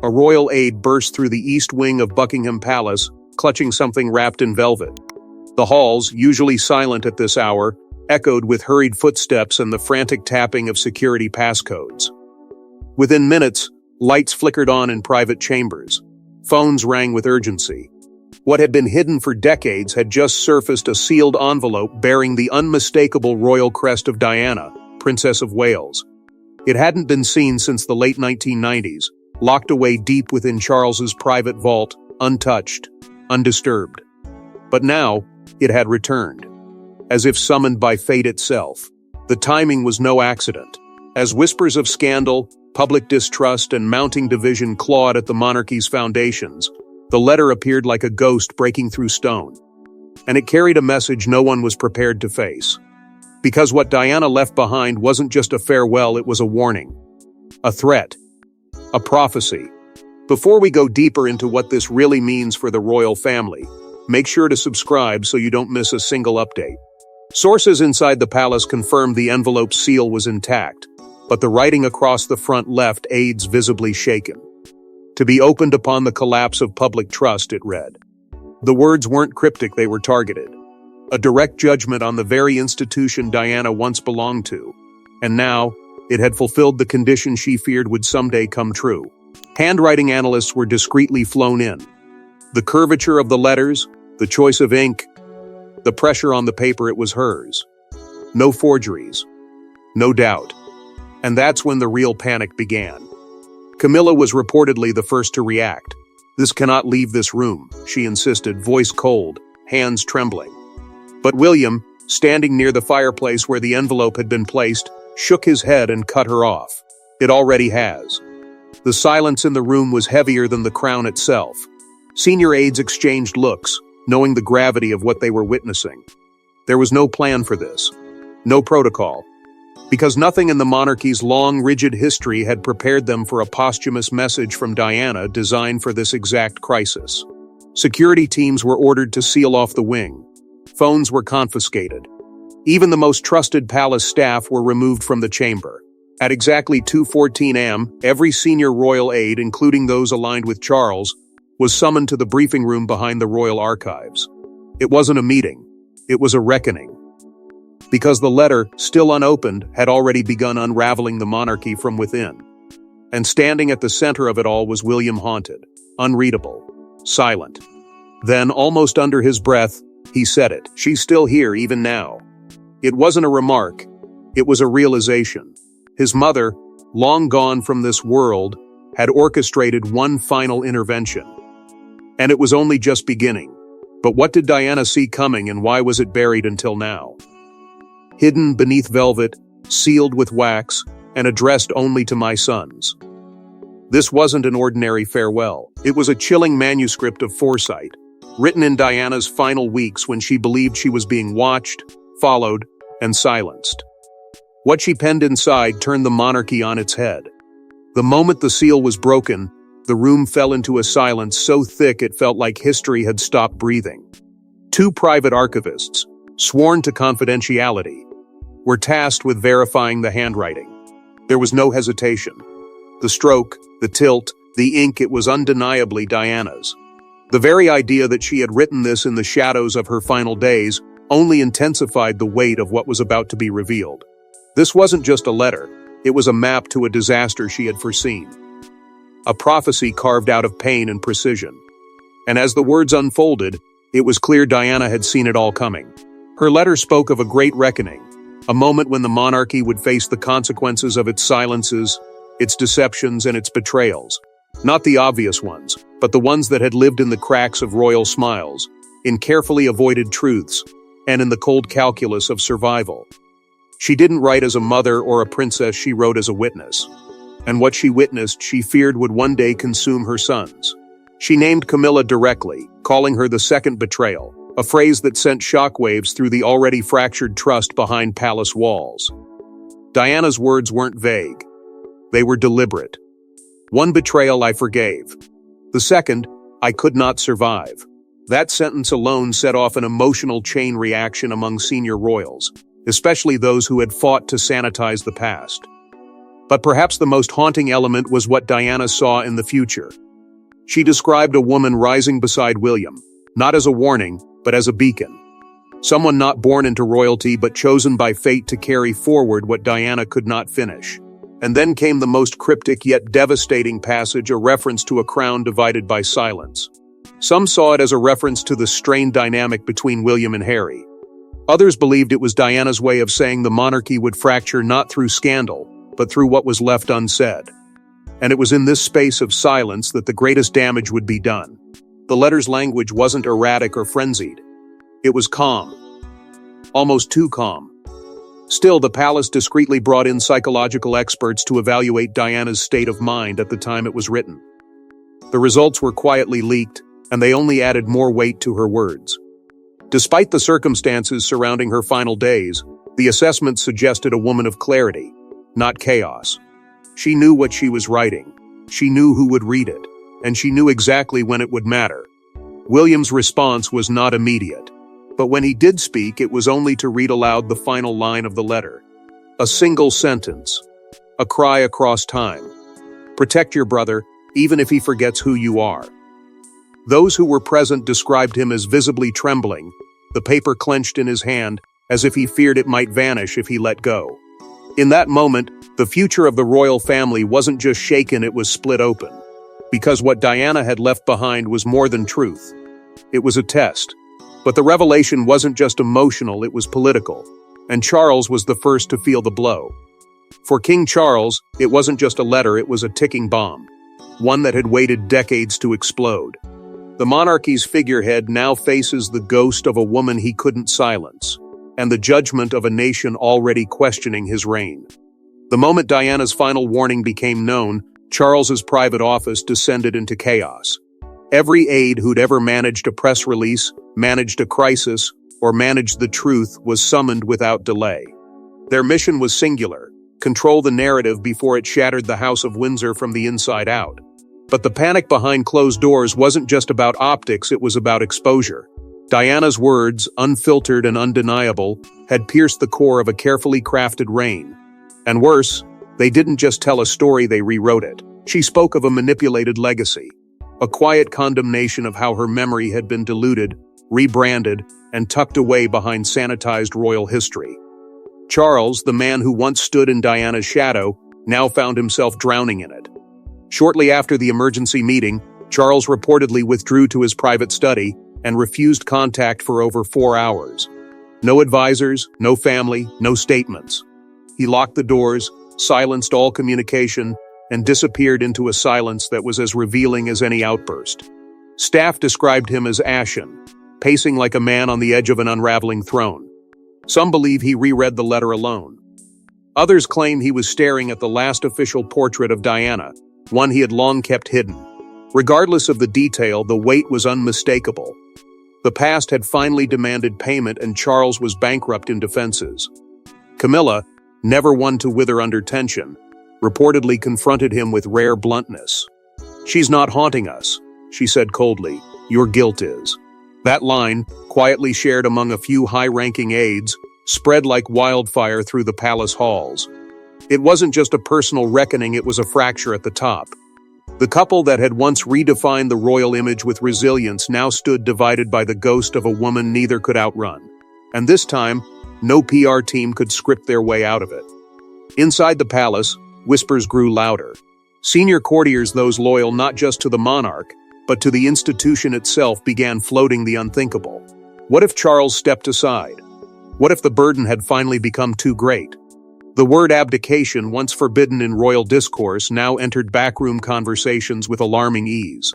a royal aide burst through the east wing of Buckingham Palace, clutching something wrapped in velvet. The halls, usually silent at this hour, echoed with hurried footsteps and the frantic tapping of security passcodes. Within minutes, lights flickered on in private chambers. Phones rang with urgency. What had been hidden for decades had just surfaced, a sealed envelope bearing the unmistakable royal crest of Diana, Princess of Wales. It hadn't been seen since the late 1990s, locked away deep within Charles's private vault, untouched, undisturbed. But now, it had returned, as if summoned by fate itself. The timing was no accident. As whispers of scandal, public distrust, and mounting division clawed at the monarchy's foundations, the letter appeared like a ghost breaking through stone. And it carried a message no one was prepared to face. Because what Diana left behind wasn't just a farewell, it was a warning. A threat. A prophecy. Before we go deeper into what this really means for the royal family, make sure to subscribe so you don't miss a single update. Sources inside the palace confirmed the envelope's seal was intact, but the writing across the front left aides visibly shaken. To be opened upon the collapse of public trust, it read. The words weren't cryptic, they were targeted. A direct judgment on the very institution Diana once belonged to. And now, it had fulfilled the condition she feared would someday come true. Handwriting analysts were discreetly flown in. The curvature of the letters, the choice of ink, the pressure on the paper, it was hers. No forgeries. No doubt. And that's when the real panic began. Camilla was reportedly the first to react. This cannot leave this room, she insisted, voice cold, hands trembling. But William, standing near the fireplace where the envelope had been placed, shook his head and cut her off. It already has. The silence in the room was heavier than the crown itself. Senior aides exchanged looks, knowing the gravity of what they were witnessing. There was no plan for this. No protocol. Because nothing in the monarchy's long, rigid history had prepared them for a posthumous message from Diana designed for this exact crisis. Security teams were ordered to seal off the wing. Phones were confiscated. Even the most trusted palace staff were removed from the chamber. At exactly 2:14 a.m., every senior royal aide, including those aligned with Charles, was summoned to the briefing room behind the royal archives. It wasn't a meeting. It was a reckoning. Because the letter, still unopened, had already begun unraveling the monarchy from within. And standing at the center of it all was William, haunted, unreadable, silent. Then, almost under his breath, he said it. She's still here, even now. It wasn't a remark. It was a realization. His mother, long gone from this world, had orchestrated one final intervention. And it was only just beginning. But what did Diana see coming, and why was it buried until now? Hidden beneath velvet, sealed with wax, and addressed only to my sons. This wasn't an ordinary farewell. It was a chilling manuscript of foresight, written in Diana's final weeks when she believed she was being watched, followed, and silenced. What she penned inside turned the monarchy on its head. The moment the seal was broken, the room fell into a silence so thick it felt like history had stopped breathing. Two private archivists, sworn to confidentiality, were tasked with verifying the handwriting. There was no hesitation. The stroke, the tilt, the ink, it was undeniably Diana's. The very idea that she had written this in the shadows of her final days only intensified the weight of what was about to be revealed. This wasn't just a letter, it was a map to a disaster she had foreseen. A prophecy carved out of pain and precision. And as the words unfolded, it was clear Diana had seen it all coming. Her letter spoke of a great reckoning, a moment when the monarchy would face the consequences of its silences, its deceptions, and its betrayals. Not the obvious ones, but the ones that had lived in the cracks of royal smiles, in carefully avoided truths, and in the cold calculus of survival. She didn't write as a mother or a princess, she wrote as a witness. And what she witnessed, she feared would one day consume her sons. She named Camilla directly, calling her the second betrayal, a phrase that sent shockwaves through the already fractured trust behind palace walls. Diana's words weren't vague. They were deliberate. One betrayal I forgave. The second, I could not survive. That sentence alone set off an emotional chain reaction among senior royals, especially those who had fought to sanitize the past. But perhaps the most haunting element was what Diana saw in the future. She described a woman rising beside William, not as a warning, but as a beacon. Someone not born into royalty but chosen by fate to carry forward what Diana could not finish. And then came the most cryptic yet devastating passage, a reference to a crown divided by silence. Some saw it as a reference to the strained dynamic between William and Harry. Others believed it was Diana's way of saying the monarchy would fracture not through scandal, but through what was left unsaid. And it was in this space of silence that the greatest damage would be done. The letter's language wasn't erratic or frenzied. It was calm. Almost too calm. Still, the palace discreetly brought in psychological experts to evaluate Diana's state of mind at the time it was written. The results were quietly leaked, and they only added more weight to her words. Despite the circumstances surrounding her final days, the assessment suggested a woman of clarity, not chaos. She knew what she was writing. She knew who would read it, and she knew exactly when it would matter. William's response was not immediate. But when he did speak, it was only to read aloud the final line of the letter. A single sentence. A cry across time. Protect your brother, even if he forgets who you are. Those who were present described him as visibly trembling, the paper clenched in his hand, as if he feared it might vanish if he let go. In that moment, the future of the royal family wasn't just shaken, it was split open. Because what Diana had left behind was more than truth. It was a test. But the revelation wasn't just emotional, it was political. And Charles was the first to feel the blow. For King Charles, it wasn't just a letter, it was a ticking bomb. One that had waited decades to explode. The monarchy's figurehead now faces the ghost of a woman he couldn't silence, and the judgment of a nation already questioning his reign. The moment Diana's final warning became known, Charles's private office descended into chaos. Every aide who'd ever managed a press release, managed a crisis, or managed the truth was summoned without delay. Their mission was singular: control the narrative before it shattered the House of Windsor from the inside out. But the panic behind closed doors wasn't just about optics, it was about exposure. Diana's words, unfiltered and undeniable, had pierced the core of a carefully crafted reign. And worse, they didn't just tell a story, they rewrote it. She spoke of a manipulated legacy. A quiet condemnation of how her memory had been diluted, rebranded, and tucked away behind sanitized royal history. Charles, the man who once stood in Diana's shadow, now found himself drowning in it. Shortly after the emergency meeting, Charles reportedly withdrew to his private study and refused contact for over 4 hours. No advisors, no family, no statements. He locked the doors, silenced all communication, and disappeared into a silence that was as revealing as any outburst. Staff described him as ashen, pacing like a man on the edge of an unraveling throne. Some believe he reread the letter alone. Others claim he was staring at the last official portrait of Diana, one he had long kept hidden. Regardless of the detail, the weight was unmistakable. The past had finally demanded payment, and Charles was bankrupt in defenses. Camilla, never one to wither under tension, reportedly confronted him with rare bluntness. "She's not haunting us," she said coldly. "Your guilt is." That line, quietly shared among a few high-ranking aides, spread like wildfire through the palace halls. It wasn't just a personal reckoning, it was a fracture at the top. The couple that had once redefined the royal image with resilience now stood divided by the ghost of a woman neither could outrun. And this time, no PR team could script their way out of it. Inside the palace, whispers grew louder. Senior courtiers, those loyal not just to the monarch, but to the institution itself, began floating the unthinkable. What if Charles stepped aside? What if the burden had finally become too great? The word abdication, once forbidden in royal discourse, now entered backroom conversations with alarming ease.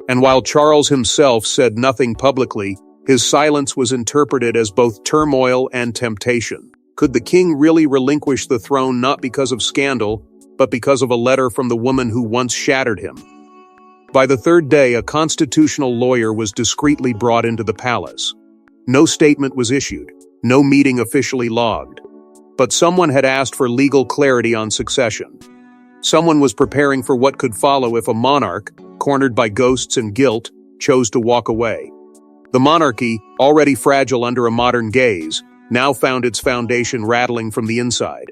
And while Charles himself said nothing publicly, his silence was interpreted as both turmoil and temptation. Could the king really relinquish the throne not because of scandal, but because of a letter from the woman who once shattered him? By the third day, a constitutional lawyer was discreetly brought into the palace. No statement was issued, no meeting officially logged. But someone had asked for legal clarity on succession. Someone was preparing for what could follow if a monarch, cornered by ghosts and guilt, chose to walk away. The monarchy, already fragile under a modern gaze, now found its foundation rattling from the inside.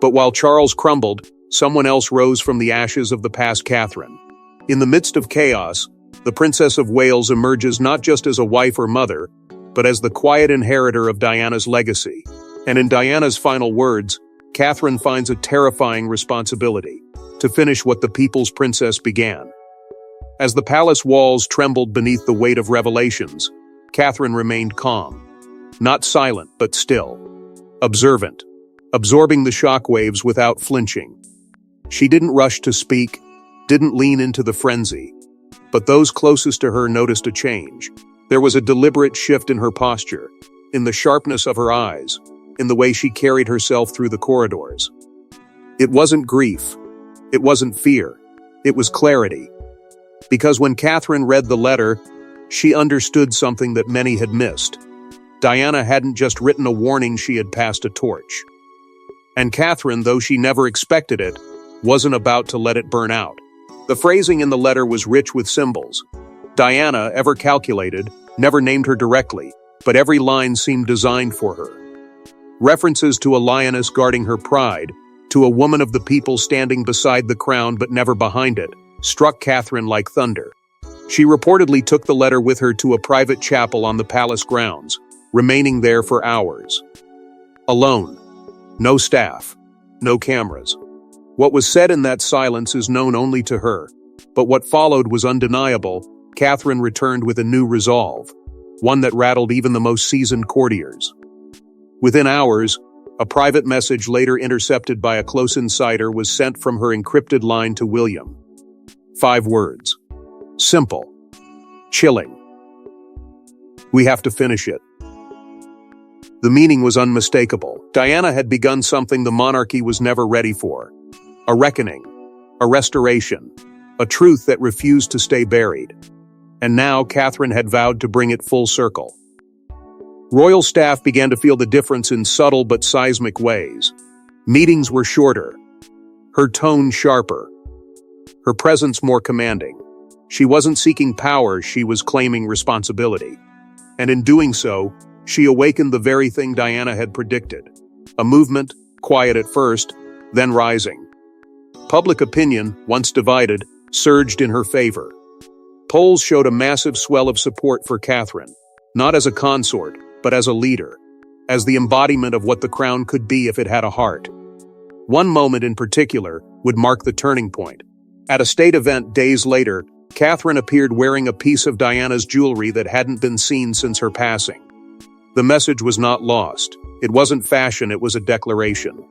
But while Charles crumbled, someone else rose from the ashes of the past Catherine. In the midst of chaos, the Princess of Wales emerges not just as a wife or mother, but as the quiet inheritor of Diana's legacy. And in Diana's final words, Catherine finds a terrifying responsibility: to finish what the people's princess began. As the palace walls trembled beneath the weight of revelations, Catherine remained calm. Not silent, but still. Observant, absorbing the shockwaves without flinching. She didn't rush to speak, didn't lean into the frenzy. But those closest to her noticed a change. There was a deliberate shift in her posture, in the sharpness of her eyes, in the way she carried herself through the corridors. It wasn't grief. It wasn't fear. It was clarity. Because when Catherine read the letter, she understood something that many had missed. Diana hadn't just written a warning, she had passed a torch. And Catherine, though she never expected it, wasn't about to let it burn out. The phrasing in the letter was rich with symbols. Diana, ever calculated, never named her directly, but every line seemed designed for her. References to a lioness guarding her pride, to a woman of the people standing beside the crown but never behind it, struck Catherine like thunder. She reportedly took the letter with her to a private chapel on the palace grounds, remaining there for hours. Alone. No staff. No cameras. What was said in that silence is known only to her, but what followed was undeniable. Catherine returned with a new resolve, one that rattled even the most seasoned courtiers. Within hours, a private message later intercepted by a close insider was sent from her encrypted line to William. 5 words. Simple. Chilling. We have to finish it. The meaning was unmistakable. Diana had begun something the monarchy was never ready for. A reckoning. A restoration. A truth that refused to stay buried. And now Catherine had vowed to bring it full circle. Royal staff began to feel the difference in subtle but seismic ways. Meetings were shorter. Her tone sharper. Her presence more commanding. She wasn't seeking power, she was claiming responsibility. And in doing so, she awakened the very thing Diana had predicted. A movement, quiet at first, then rising. Public opinion, once divided, surged in her favor. Polls showed a massive swell of support for Catherine, not as a consort, but as a leader, as the embodiment of what the crown could be if it had a heart. One moment in particular would mark the turning point. At a state event days later, Catherine appeared wearing a piece of Diana's jewelry that hadn't been seen since her passing. The message was not lost. It wasn't fashion, it was a declaration.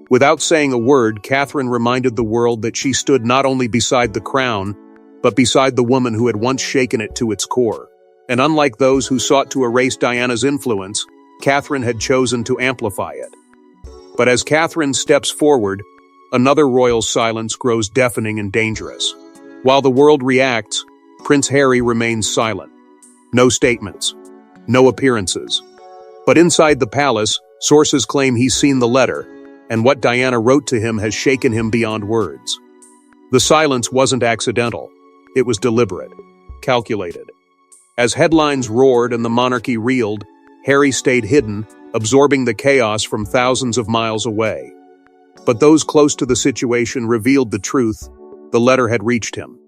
Without saying a word, Catherine reminded the world that she stood not only beside the crown, but beside the woman who had once shaken it to its core. And unlike those who sought to erase Diana's influence, Catherine had chosen to amplify it. But as Catherine steps forward, another royal silence grows deafening and dangerous. While the world reacts, Prince Harry remains silent. No statements. No appearances. But inside the palace, sources claim he's seen the letter, and what Diana wrote to him has shaken him beyond words. The silence wasn't accidental. It was deliberate, calculated. As headlines roared and the monarchy reeled, Harry stayed hidden, absorbing the chaos from thousands of miles away. But those close to the situation revealed the truth. The letter had reached him.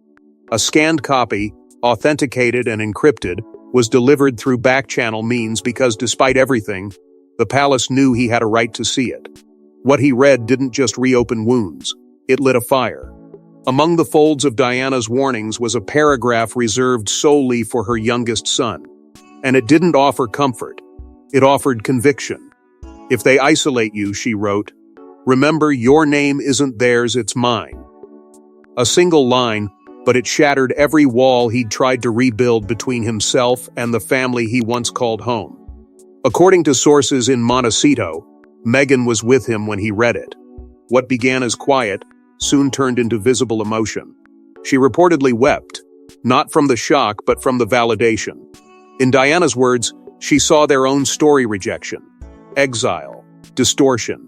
A scanned copy, authenticated and encrypted, was delivered through back-channel means because despite everything, the palace knew he had a right to see it. What he read didn't just reopen wounds, it lit a fire. Among the folds of Diana's warnings was a paragraph reserved solely for her youngest son. And it didn't offer comfort. It offered conviction. If they isolate you, she wrote, remember your name isn't theirs, it's mine. A single line, but it shattered every wall he'd tried to rebuild between himself and the family he once called home. According to sources in Montecito, Meghan was with him when he read it. What began as quiet soon turned into visible emotion. She reportedly wept, not from the shock but from the validation. In Diana's words, she saw their own story: rejection, exile, distortion.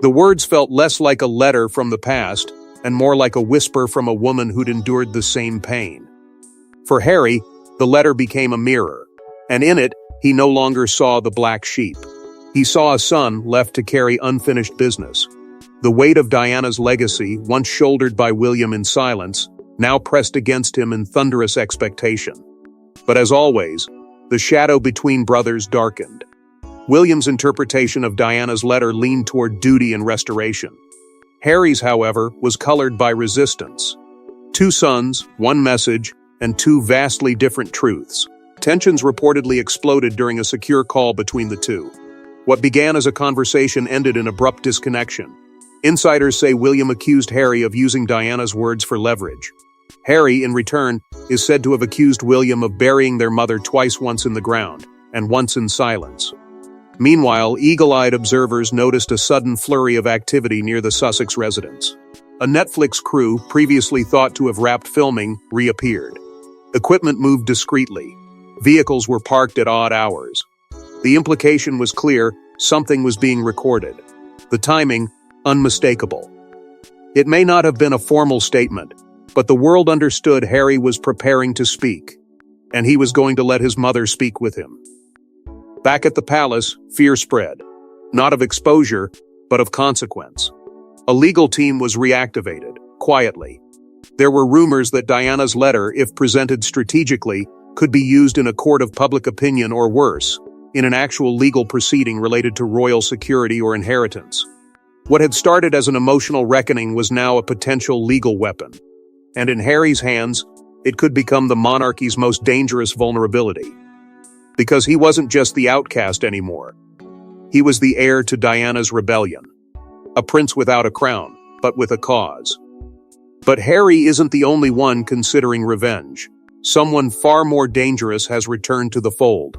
The words felt less like a letter from the past and more like a whisper from a woman who'd endured the same pain. For Harry, the letter became a mirror, and in it, he no longer saw the black sheep. He saw a son left to carry unfinished business. The weight of Diana's legacy, once shouldered by William in silence, now pressed against him in thunderous expectation. But as always, the shadow between brothers darkened. William's interpretation of Diana's letter leaned toward duty and restoration. Harry's, however, was colored by resistance. 2 sons, 1 message, and 2 vastly different truths. Tensions reportedly exploded during a secure call between the two. What began as a conversation ended in abrupt disconnection. Insiders say William accused Harry of using Diana's words for leverage. Harry, in return, is said to have accused William of burying their mother twice, once in the ground, and once in silence. Meanwhile, eagle-eyed observers noticed a sudden flurry of activity near the Sussex residence. A Netflix crew, previously thought to have wrapped filming, reappeared. Equipment moved discreetly. Vehicles were parked at odd hours. The implication was clear: something was being recorded. The timing, unmistakable. It may not have been a formal statement, but the world understood Harry was preparing to speak, and he was going to let his mother speak with him. Back at the palace, fear spread. Not of exposure, but of consequence. A legal team was reactivated, quietly. There were rumors that Diana's letter, if presented strategically, could be used in a court of public opinion or worse, in an actual legal proceeding related to royal security or inheritance. What had started as an emotional reckoning was now a potential legal weapon. And in Harry's hands, it could become the monarchy's most dangerous vulnerability. Because he wasn't just the outcast anymore. He was the heir to Diana's rebellion. A prince without a crown, but with a cause. But Harry isn't the only one considering revenge. Someone far more dangerous has returned to the fold.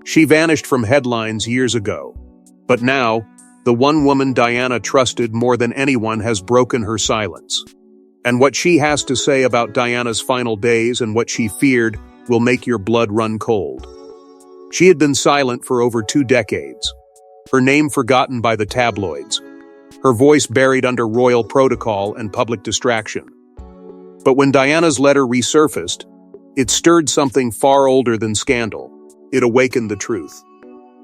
She vanished from headlines years ago. But now, the one woman Diana trusted more than anyone has broken her silence. And what she has to say about Diana's final days and what she feared will make your blood run cold. She had been silent for over 2 decades. Her name forgotten by the tabloids. Her voice buried under royal protocol and public distraction. But when Diana's letter resurfaced, it stirred something far older than scandal. It awakened the truth.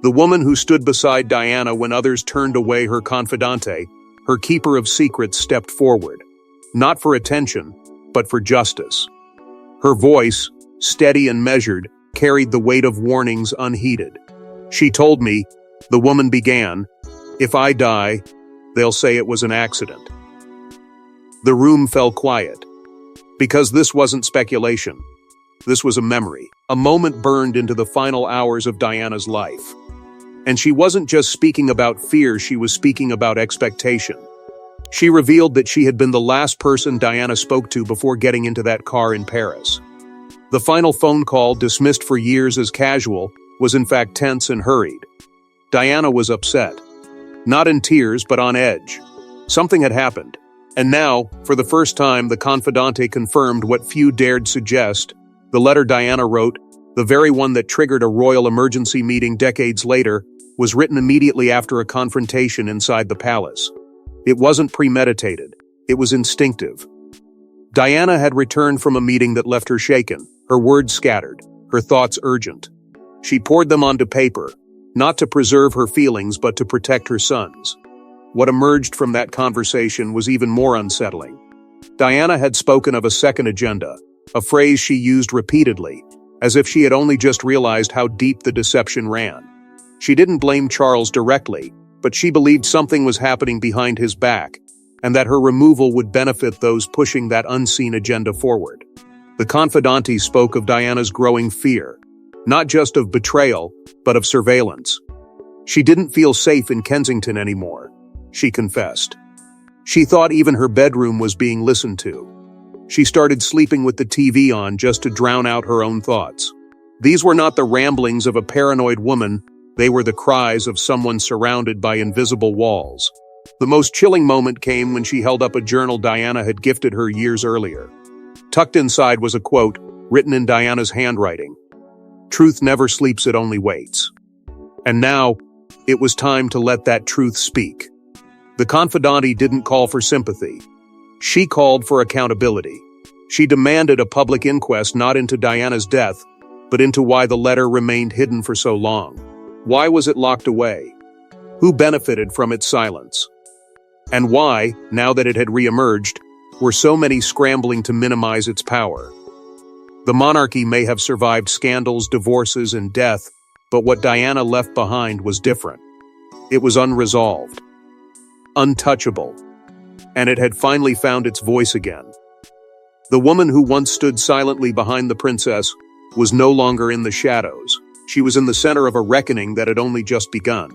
The woman who stood beside Diana when others turned away, her confidante, her keeper of secrets, stepped forward. Not for attention, but for justice. Her voice, steady and measured, carried the weight of warnings unheeded. She told me, the woman began, "If I die, they'll say it was an accident." The room fell quiet. Because this wasn't speculation. This was a memory. A moment burned into the final hours of Diana's life. And she wasn't just speaking about fear, she was speaking about expectation. She revealed that she had been the last person Diana spoke to before getting into that car in Paris. The final phone call, dismissed for years as casual, was in fact tense and hurried. Diana was upset. Not in tears, but on edge. Something had happened. And now, for the first time, the confidante confirmed what few dared suggest. The letter Diana wrote, the very one that triggered a royal emergency meeting decades later, was written immediately after a confrontation inside the palace. It wasn't premeditated. It was instinctive. Diana had returned from a meeting that left her shaken, her words scattered, her thoughts urgent. She poured them onto paper, not to preserve her feelings but to protect her sons. What emerged from that conversation was even more unsettling. Diana had spoken of a second agenda, a phrase she used repeatedly, as if she had only just realized how deep the deception ran. She didn't blame Charles directly, but she believed something was happening behind his back, and that her removal would benefit those pushing that unseen agenda forward. The confidante spoke of Diana's growing fear, not just of betrayal, but of surveillance. She didn't feel safe in Kensington anymore, she confessed. She thought even her bedroom was being listened to. She started sleeping with the TV on just to drown out her own thoughts. These were not the ramblings of a paranoid woman, they were the cries of someone surrounded by invisible walls. The most chilling moment came when she held up a journal Diana had gifted her years earlier. Tucked inside was a quote, written in Diana's handwriting. "Truth never sleeps, it only waits." And now, it was time to let that truth speak. The confidante didn't call for sympathy. She called for accountability. She demanded a public inquest not into Diana's death, but into why the letter remained hidden for so long. Why was it locked away? Who benefited from its silence? And why, now that it had re-emerged, were so many scrambling to minimize its power? The monarchy may have survived scandals, divorces, and death, but what Diana left behind was different. It was unresolved, untouchable, and it had finally found its voice again. The woman who once stood silently behind the princess was no longer in the shadows. She was in the center of a reckoning that had only just begun.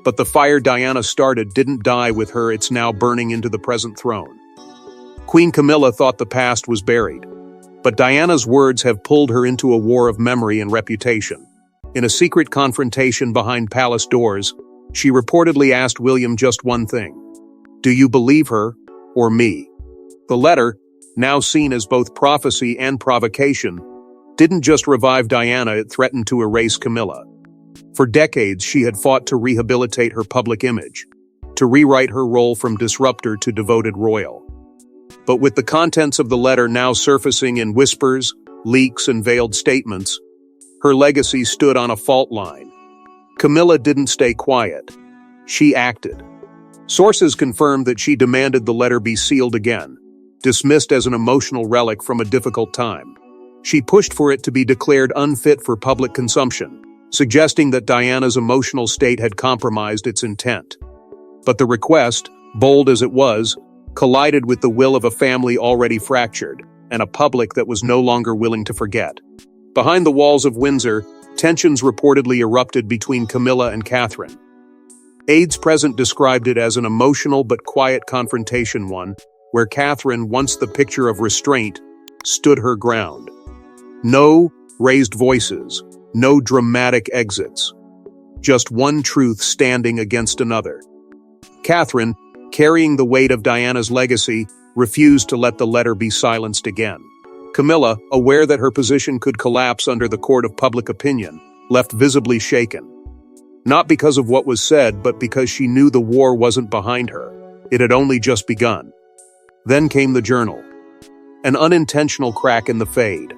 But the fire Diana started didn't die with her, it's now burning into the present throne. Queen Camilla thought the past was buried, but Diana's words have pulled her into a war of memory and reputation. In a secret confrontation behind palace doors, she reportedly asked William just one thing: "Do you believe her, or me?" The letter, now seen as both prophecy and provocation, didn't just revive Diana, it threatened to erase Camilla. For decades, she had fought to rehabilitate her public image, to rewrite her role from disruptor to devoted royal. But with the contents of the letter now surfacing in whispers, leaks, and veiled statements, her legacy stood on a fault line. Camilla didn't stay quiet. She acted. Sources confirmed that she demanded the letter be sealed again, dismissed as an emotional relic from a difficult time. She pushed for it to be declared unfit for public consumption, suggesting that Diana's emotional state had compromised its intent. But the request, bold as it was, collided with the will of a family already fractured, and a public that was no longer willing to forget. Behind the walls of Windsor, tensions reportedly erupted between Camilla and Catherine. Aides present described it as an emotional but quiet confrontation, one where Catherine, once the picture of restraint, stood her ground. No raised voices, no dramatic exits. Just one truth standing against another. Catherine, carrying the weight of Diana's legacy, refused to let the letter be silenced again. Camilla, aware that her position could collapse under the court of public opinion, left visibly shaken. Not because of what was said, but because she knew the war wasn't behind her. It had only just begun. Then came the journal. An unintentional crack in the fade.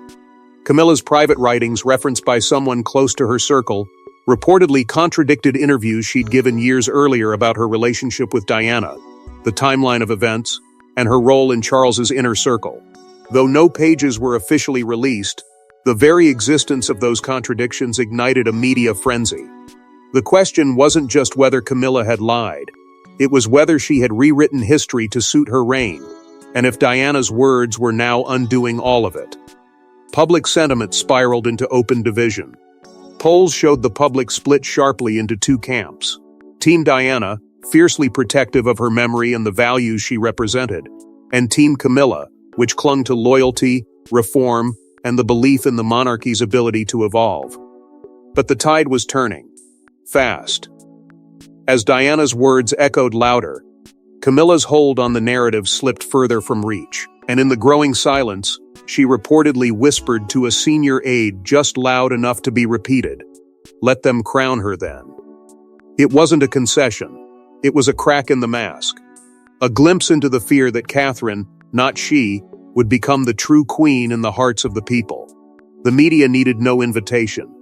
Camilla's private writings, referenced by someone close to her circle, reportedly contradicted interviews she'd given years earlier about her relationship with Diana, the timeline of events, and her role in Charles's inner circle. Though no pages were officially released, the very existence of those contradictions ignited a media frenzy. The question wasn't just whether Camilla had lied. It was whether she had rewritten history to suit her reign, and if Diana's words were now undoing all of it. Public sentiment spiraled into open division. Polls showed the public split sharply into two camps. Team Diana, fiercely protective of her memory and the values she represented, and Team Camilla, which clung to loyalty, reform, and the belief in the monarchy's ability to evolve. But the tide was turning. Fast. As Diana's words echoed louder, Camilla's hold on the narrative slipped further from reach, and in the growing silence, she reportedly whispered to a senior aide just loud enough to be repeated, "Let them crown her then." It wasn't a concession. It was a crack in the mask. A glimpse into the fear that Catherine, not she, would become the true queen in the hearts of the people. The media needed no invitation.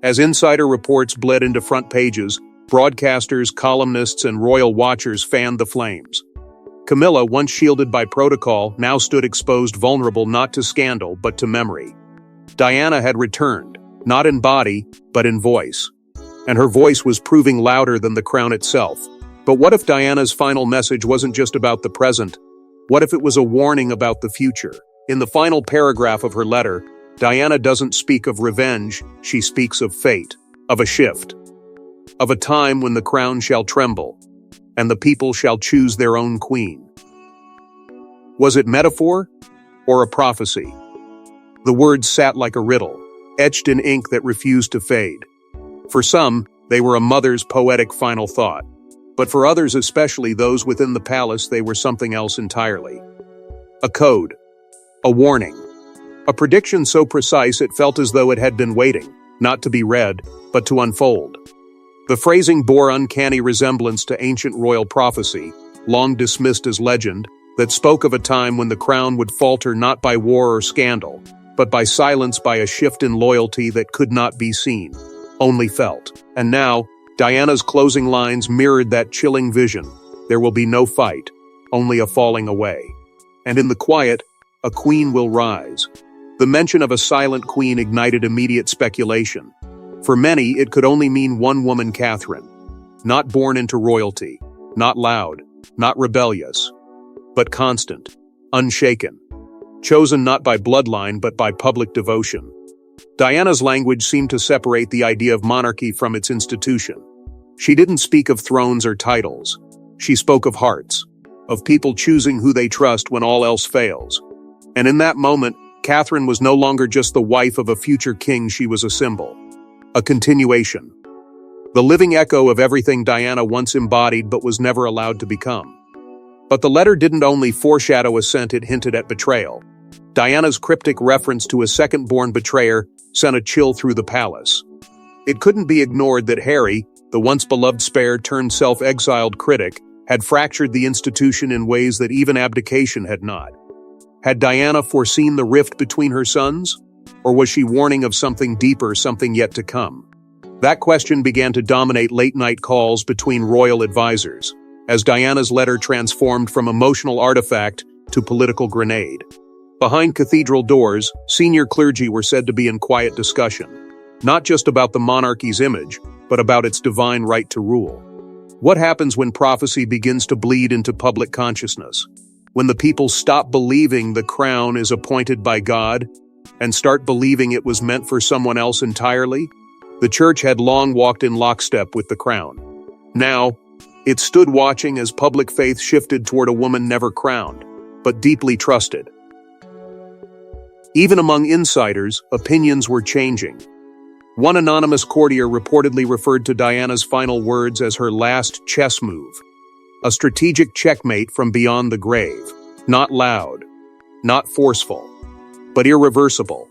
As insider reports bled into front pages, broadcasters, columnists, and royal watchers fanned the flames. Camilla, once shielded by protocol, now stood exposed, vulnerable not to scandal but to memory. Diana had returned, not in body, but in voice. And her voice was proving louder than the crown itself. But what if Diana's final message wasn't just about the present? What if it was a warning about the future? In the final paragraph of her letter, Diana doesn't speak of revenge, she speaks of fate, of a shift, of a time when the crown shall tremble, and the people shall choose their own queen. Was it metaphor or a prophecy? The words sat like a riddle, etched in ink that refused to fade. For some, they were a mother's poetic final thought. But for others, especially those within the palace, they were something else entirely. A code. A warning. A prediction so precise it felt as though it had been waiting, not to be read, but to unfold. The phrasing bore uncanny resemblance to ancient royal prophecy, long dismissed as legend, that spoke of a time when the crown would falter not by war or scandal, but by silence, by a shift in loyalty that could not be seen, only felt. And now, Diana's closing lines mirrored that chilling vision. There will be no fight, only a falling away. And in the quiet, a queen will rise. The mention of a silent queen ignited immediate speculation. For many, it could only mean one woman, Catherine. Not born into royalty, not loud, not rebellious, but constant, unshaken. Chosen not by bloodline but by public devotion. Diana's language seemed to separate the idea of monarchy from its institution. She didn't speak of thrones or titles. She spoke of hearts, of people choosing who they trust when all else fails. And in that moment, Catherine was no longer just the wife of a future king, she was a symbol. A continuation. The living echo of everything Diana once embodied but was never allowed to become. But the letter didn't only foreshadow assent, it hinted at betrayal. Diana's cryptic reference to a second-born betrayer sent a chill through the palace. It couldn't be ignored that Harry, the once-beloved spare-turned-self-exiled critic, had fractured the institution in ways that even abdication had not. Had Diana foreseen the rift between her sons? Or was she warning of something deeper, something yet to come? That question began to dominate late-night calls between royal advisors, as Diana's letter transformed from emotional artifact to political grenade. Behind cathedral doors, senior clergy were said to be in quiet discussion, not just about the monarchy's image, but about its divine right to rule. What happens when prophecy begins to bleed into public consciousness? When the people stop believing the crown is appointed by God and start believing it was meant for someone else entirely? The church had long walked in lockstep with the crown. Now, it stood watching as public faith shifted toward a woman never crowned, but deeply trusted. Even among insiders, opinions were changing. One anonymous courtier reportedly referred to Diana's final words as her last chess move, a strategic checkmate from beyond the grave, not loud, not forceful, but irreversible.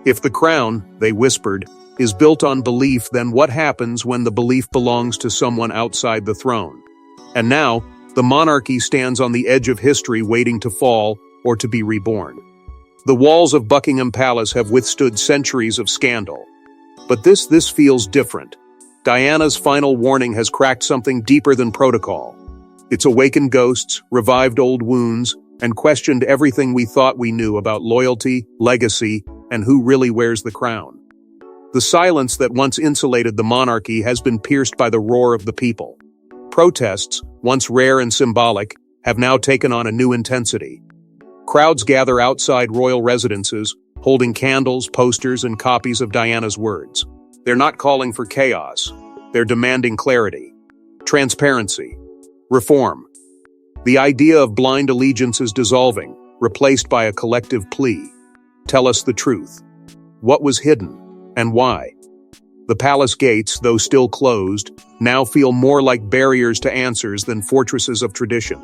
If the crown, they whispered, is built on belief, then what happens when the belief belongs to someone outside the throne? And now, the monarchy stands on the edge of history, waiting to fall or to be reborn. The walls of Buckingham Palace have withstood centuries of scandal. But this feels different. Diana's final warning has cracked something deeper than protocol. It's awakened ghosts, revived old wounds, and questioned everything we thought we knew about loyalty, legacy, and who really wears the crown. The silence that once insulated the monarchy has been pierced by the roar of the people. Protests, once rare and symbolic, have now taken on a new intensity. Crowds gather outside royal residences, holding candles, posters, and copies of Diana's words. They're not calling for chaos. They're demanding clarity, transparency, reform. The idea of blind allegiance is dissolving, replaced by a collective plea. Tell us the truth. What was hidden, and why? The palace gates, though still closed, now feel more like barriers to answers than fortresses of tradition.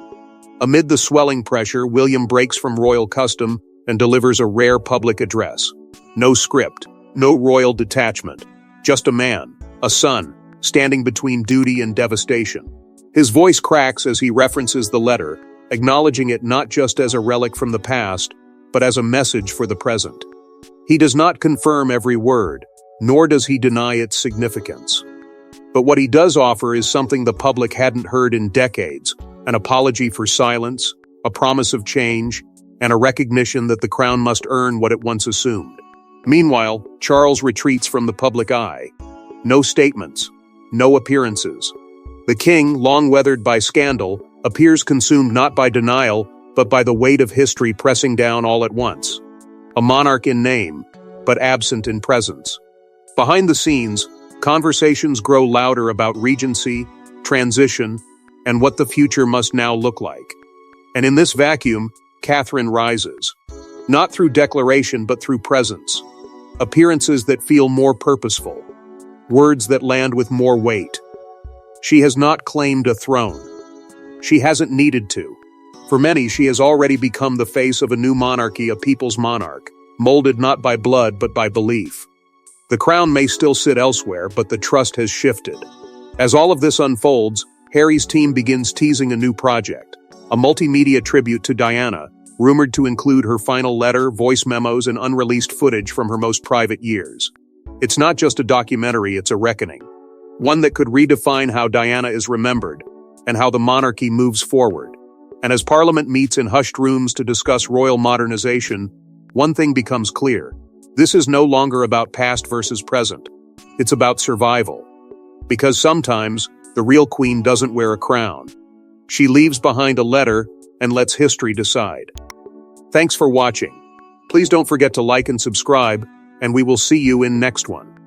Amid the swelling pressure, William breaks from royal custom and delivers a rare public address. No script, no royal detachment, just a man, a son, standing between duty and devastation. His voice cracks as he references the letter, acknowledging it not just as a relic from the past, but as a message for the present. He does not confirm every word, nor does he deny its significance. But what he does offer is something the public hadn't heard in decades: an apology for silence, a promise of change, and a recognition that the crown must earn what it once assumed. Meanwhile, Charles retreats from the public eye. No statements, no appearances. The king, long weathered by scandal, appears consumed not by denial, but by the weight of history pressing down all at once. A monarch in name, but absent in presence. Behind the scenes, conversations grow louder about regency, transition, and what the future must now look like. And in this vacuum, Catherine rises. Not through declaration, but through presence. Appearances that feel more purposeful. Words that land with more weight. She has not claimed a throne. She hasn't needed to. For many, she has already become the face of a new monarchy, a people's monarch, molded not by blood but by belief. The crown may still sit elsewhere, but the trust has shifted. As all of this unfolds, Harry's team begins teasing a new project, a multimedia tribute to Diana, rumored to include her final letter, voice memos, and unreleased footage from her most private years. It's not just a documentary, it's a reckoning. One that could redefine how Diana is remembered, and how the monarchy moves forward. And as Parliament meets in hushed rooms to discuss royal modernization, one thing becomes clear. This is no longer about past versus present. It's about survival. Because sometimes, the real queen doesn't wear a crown. She leaves behind a letter and lets history decide. Thanks for watching. Please don't forget to like and subscribe, and we will see you in next one.